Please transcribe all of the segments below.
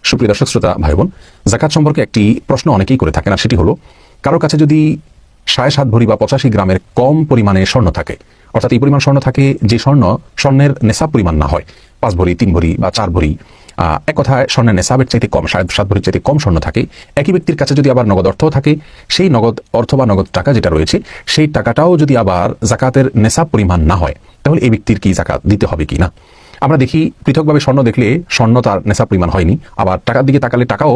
সুপ্রিয় দর্শক শ্রোতা ভাই বোন, যাকাত সম্পর্কে একটি প্রশ্ন অনেকেই করে থাকেন, আর সেটি হলো কারোর কাছে যদি 7.5 ভরি বা 85 গ্রামের কম পরিমাণে স্বর্ণ থাকে, অর্থাৎ এই পরিমাণ স্বর্ণ থাকে যে স্বর্ণের নেশাব পরিমাণ না হয়, 5 ভরি 3 ভরি বা 4 ভরি, এক কথায় স্বর্ণের নেশাবের চাইতে কম, 7.5 ভরির চাইতে কম স্বর্ণ থাকে। একই ব্যক্তির কাছে যদি আবার নগদ অর্থ থাকে, সেই নগদ অর্থ বা নগদ টাকা যেটা রয়েছে সেই টাকাটাও যদি আবার জাকাতের নেশাব পরিমাণ না হয়, তাহলে এই ব্যক্তির কি জাকাত দিতে হবে কিনা? আমরা দেখি পৃথকভাবে স্বর্ণ দেখলে স্বর্ণ তার নেশাব পরিমাণ হয়নি, আবার টাকার দিকে তাকালে টাকাও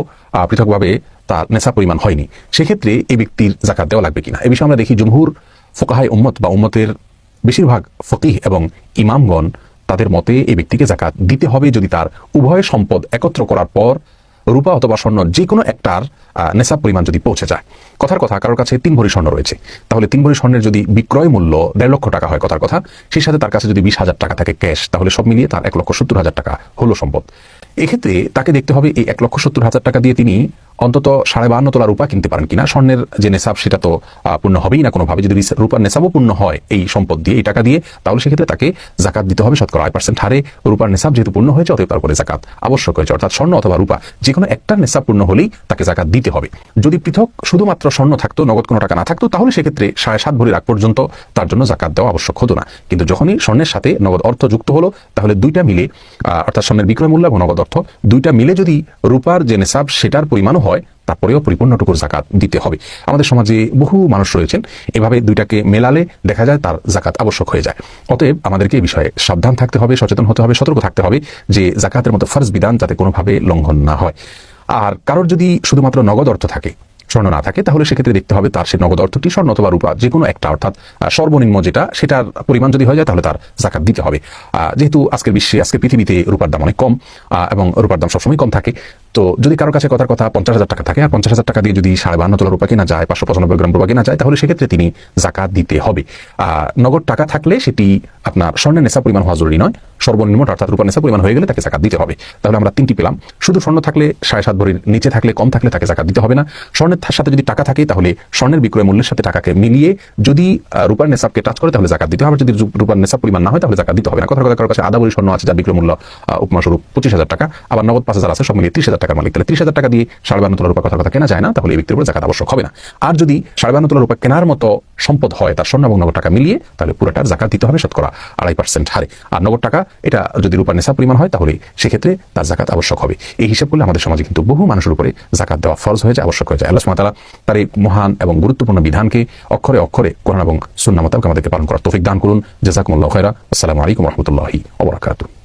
পৃথকভাবে তার নেশাব পরিমাণ হয়নি। সেক্ষেত্রে এই ব্যক্তির জাকাত দেওয়া লাগবে কিনা, এই বিষয়ে আমরা দেখি জমহুর ফুকাহায়ে উম্মত বা উম্মতের বেশিরভাগ ফকিহ এবং ইমামগণ তাদের মতে এই ব্যক্তিকে জাকাত দিতে হবে যদি তার উভয় সম্পদ একত্র করার পর রূপা অথবা স্বর্ণ যে কোনো একটার নেশাব পরিমাণ যদি পৌঁছে যায়। কথার কথা, কারোর কাছে 3 ভরি স্বর্ণ রয়েছে, তাহলে 3 ভরি স্বর্ণের যদি বিক্রয় মূল্য 1.5 লক্ষ টাকা হয় কথার কথা, সেই সাথে তার কাছে যদি 20,000 টাকা থাকে ক্যাশ, তাহলে সব মিলিয়ে তার 1,70,000 টাকা হলো সম্পদ। এক্ষেত্রে তাকে দেখতে হবে এই 1,70,000 টাকা দিয়ে তিনি অন্তত 52.5 তোলা রূপা কিনতে পারেন কিনা। স্বর্ণের যে নেশাব সেটা তো পূর্ণ হবেই না কোনোভাবে। যদি রূপার নেশাবও পূর্ণ হয় এই সম্পদ দিয়ে, এই টাকা দিয়ে, তাহলে সেক্ষেত্রে তাকে জাকাত দিতে হবে শতকরা 8% হারে। রূপার নেশাব যেহেতু পূর্ণ হয়েছে, অতএব তারপরে জাকাত আবশ্যক হয়েছে, অর্থাৎ স্বর্ণ অথবা রূপা যে কোনো একটা নেশাব পূর্ণ হলেই তাকে জাকাত দিতে হবে। যদি পৃথক শুধুমাত্র স্বর্ণ থাকতো, নগদ কোনো টাকা না থাকতো, তাহলে সেক্ষেত্রে 7.5 ভরির আগ পর্যন্ত তার জন্য জাকাত দেওয়া আবশ্যক হতো না। কিন্তু যখনই স্বর্ণের সাথে নগদ অর্থ যুক্ত হলো, তাহলে দুইটা মিলে, অর্থাৎ স্বর্ণের বিক্রয় মূল্য এবং নগদ অর্থ দুইটা মিলে যদি রূপার যে নেশাব সেটার পরিমাণও হয়, তারপরেও পরিপূর্ণটুকুর জাকাত দিতে হবে। আমাদের সমাজে বহু মানুষ রয়েছেন এভাবে দুইটাকে মেলালে দেখা যায় তার জাকাত আবশ্যক হয়ে যায়। অতএব আমাদেরকে এই বিষয়ে সাবধান থাকতে হবে, সচেতন হতে হবে, সতর্ক থাকতে হবে যে জাকাতের মতো ফরজ বিধান যাতে কোনোভাবে লঙ্ঘন না হয়। আর কারোর যদি শুধুমাত্র নগদ অর্থ থাকে, স্বর্ণ না থাকে, তাহলে সেক্ষেত্রে দেখতে হবে তার সে নগদ অর্থটি স্বর্ণ অথবা রূপা যে কোনো একটা, অর্থাৎ সর্বনিম্ন যেটা সেটার পরিমাণ যদি হয়ে যায় তাহলে তার জাকাত দিতে হবে। যেহেতু আজকের বিশ্বে, আজকের পৃথিবীতে রূপার দাম অনেক কম এবং রূপার দাম সবসময় কম থাকে, তো যদি কারোর কাছে কথার কথা 50,000 টাকা থাকে, আর 50,000 টাকা দিয়ে যদি 52.5 তোলা রূপা কেনা যায়, 595 গ্রাম রূপা কেনা যায়, তাহলে সেক্ষেত্রে তিনি জাকাত দিতে হবে। নগদ টাকা থাকলে সেটি আপনার স্বর্ণের নেশাব পরিমাণ হওয়া জরুরি নয়, সর্বনিম্ন অর্থাৎ রূপার নেশাব পরিমাণ হয়ে গেলে তাকে জাকাত দিতে হবে। তাহলে আমরা 3টি পেলাম। শুধু স্বর্ণ থাকলে 7.5 ভরির নিচে থাকলে, কম থাকলে তাকে জাকাত দিতে হবে না। স্বর্ণের সাথে যদি টাকা থাকে, তাহলে স্বর্ণের বিক্রয় মূল্যের সাথে টাকাকে মিলিয়ে যদি রূপার নেশাবকে টাচ করে তাহলে জাকাত দিতে হবে। যদি রূপার নেশাব পরিমাণ না হয় তাহলে জাকাত দিতে হবে না। কথার কথা, কারোর কাছে আধা ভরি স্বর্ণ আছে যার বিক্রয় মূল্য উপমাস্বরূপ 25,000 টাকা, আবার নগদ 5,000 আছে, সব মিলিয়ে 30,000 টাকার মালিক, তাহলে 30,000 টাকা দিয়ে 52.5 তোলা রূপা কথার কথা কেনা যায় না, তাহলে এই ব্যক্তির উপর জাকাত আবশ্যক হবে না। আর যদি 52.5 তোলা রূপা কেনার মতো সম্পদ হয় তার স্বর্ণ এবং নগদ টাকা মিলিয়ে, তাহলে পুরোটার জাকাত দিতে হবে শতকরা 2.5% হারে। আর নগদ টাকা এটা যদি রূপার নেশাব পরিমাণ হয়, তাহলে সেক্ষেত্রে তার জাকাত আবশ্যক হবে। এই হিসাব করলে আমাদের সমাজে কিন্তু বহু মানুষের উপরে জাকাত দেওয়া ফরজ হয়ে যায়, আবশ্যক হয়ে যায়। আল্লাহ সুবহানাহু ওয়া তাআলা তার এই মহান এবং গুরুত্বপূর্ণ বিধানকে অক্ষরে অক্ষরে কোরআন এবং সুন্নাহ মোতাবেক আমাদেরকে পালন করার তৌফিক দান করুন। জাযাকুমুল্লাহু খায়রা। আসসালামু আলাইকুম ওয়া রাহমাতুল্লাহি ওয়া বারাকাতুহু।